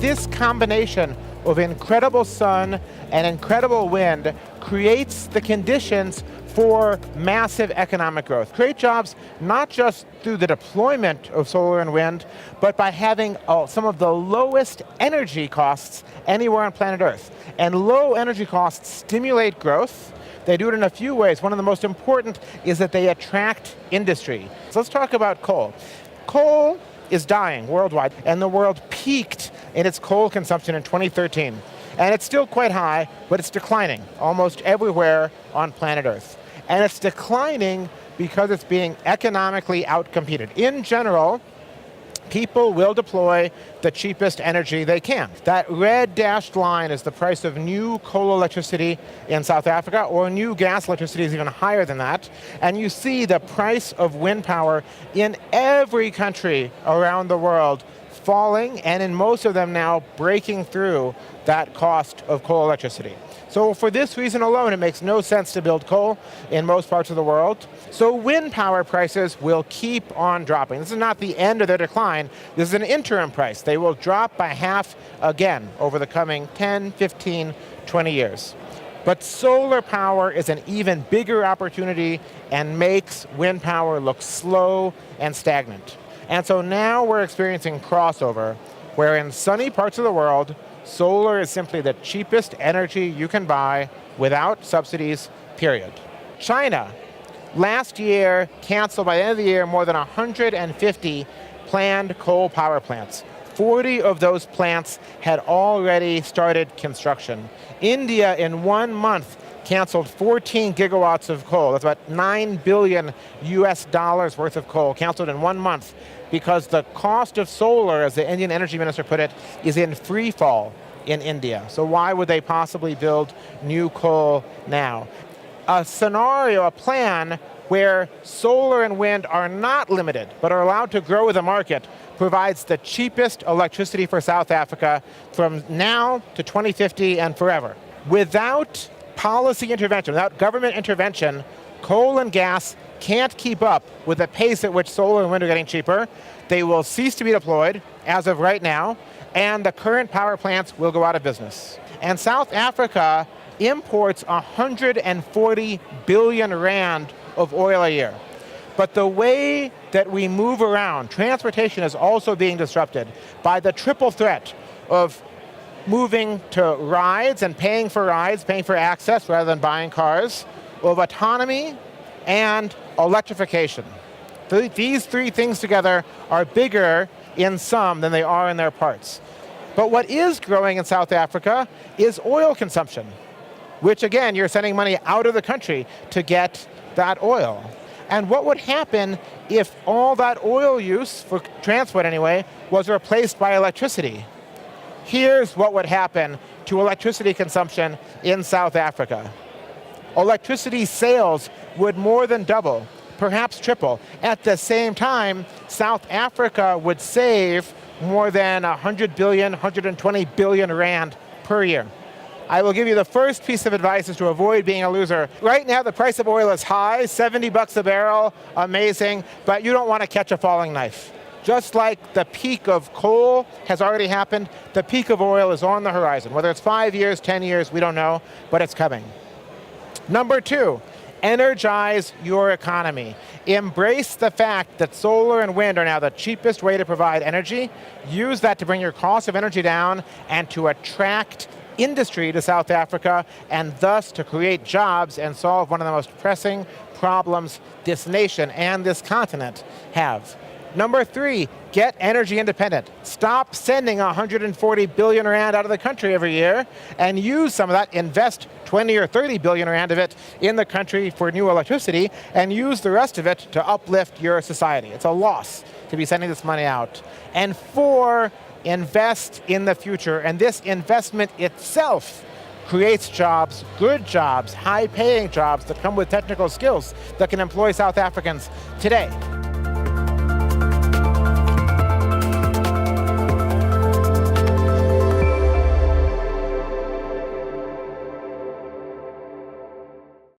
this combination of incredible sun and incredible wind creates the conditions for massive economic growth. Create jobs not just through the deployment of solar and wind, but by having some of the lowest energy costs anywhere on planet Earth. And low energy costs stimulate growth. They do it in a few ways. One of the most important is that they attract industry. So let's talk about coal. Coal is dying worldwide, and the world peaked in its coal consumption in 2013. And it's still quite high, but it's declining almost everywhere on planet Earth. And it's declining because it's being economically outcompeted. In general, people will deploy the cheapest energy they can. That red dashed line is the price of new coal electricity in South Africa, or new gas electricity is even higher than that. And you see the price of wind power in every country around the world falling, and in most of them now breaking through that cost of coal electricity. So for this reason alone, it makes no sense to build coal in most parts of the world. So wind power prices will keep on dropping. This is not the end of their decline. This is an interim price. They will drop by half again over the coming 10, 15, 20 years. But solar power is an even bigger opportunity and makes wind power look slow and stagnant. And so now we're experiencing crossover, where in sunny parts of the world, solar is simply the cheapest energy you can buy without subsidies, period. China, last year, canceled by the end of the year more than 150 planned coal power plants. 40 of those plants had already started construction. India, in 1 month, canceled 14 gigawatts of coal. That's about $9 billion worth of coal canceled in 1 month, because the cost of solar, as the Indian energy minister put it, is in free fall in India. So why would they possibly build new coal now? A scenario, a plan where solar and wind are not limited, but are allowed to grow with the market, provides the cheapest electricity for South Africa from now to 2050 and forever. Without policy intervention, without government intervention, coal and gas can't keep up with the pace at which solar and wind are getting cheaper. They will cease to be deployed as of right now, and the current power plants will go out of business. And South Africa imports 140 billion rand of oil a year. But the way that we move around, transportation is also being disrupted by the triple threat of moving to rides and paying for rides, paying for access rather than buying cars, of autonomy and electrification. These three things together are bigger in sum than they are in their parts. But what is growing in South Africa is oil consumption, which again, you're sending money out of the country to get that oil. And what would happen if all that oil use, for transport anyway, was replaced by electricity? Here's what would happen to electricity consumption in South Africa. Electricity sales would more than double, perhaps triple. At the same time, South Africa would save more than 100 billion, 120 billion rand per year. I will give you the first piece of advice is to avoid being a loser. Right now, the price of oil is high, 70 bucks a barrel, amazing, but you don't want to catch a falling knife. Just like the peak of coal has already happened, the peak of oil is on the horizon. Whether it's 5 years, 10 years, we don't know, but it's coming. Number two, energize your economy. Embrace the fact that solar and wind are now the cheapest way to provide energy. Use that to bring your cost of energy down and to attract industry to South Africa, and thus to create jobs and solve one of the most pressing problems this nation and this continent have. Number three, get energy independent. Stop sending 140 billion rand out of the country every year and use some of that, invest 20 or 30 billion rand of it in the country for new electricity and use the rest of it to uplift your society. It's a loss to be sending this money out. And four, invest in the future. And this investment itself creates jobs, good jobs, high-paying jobs that come with technical skills that can employ South Africans today.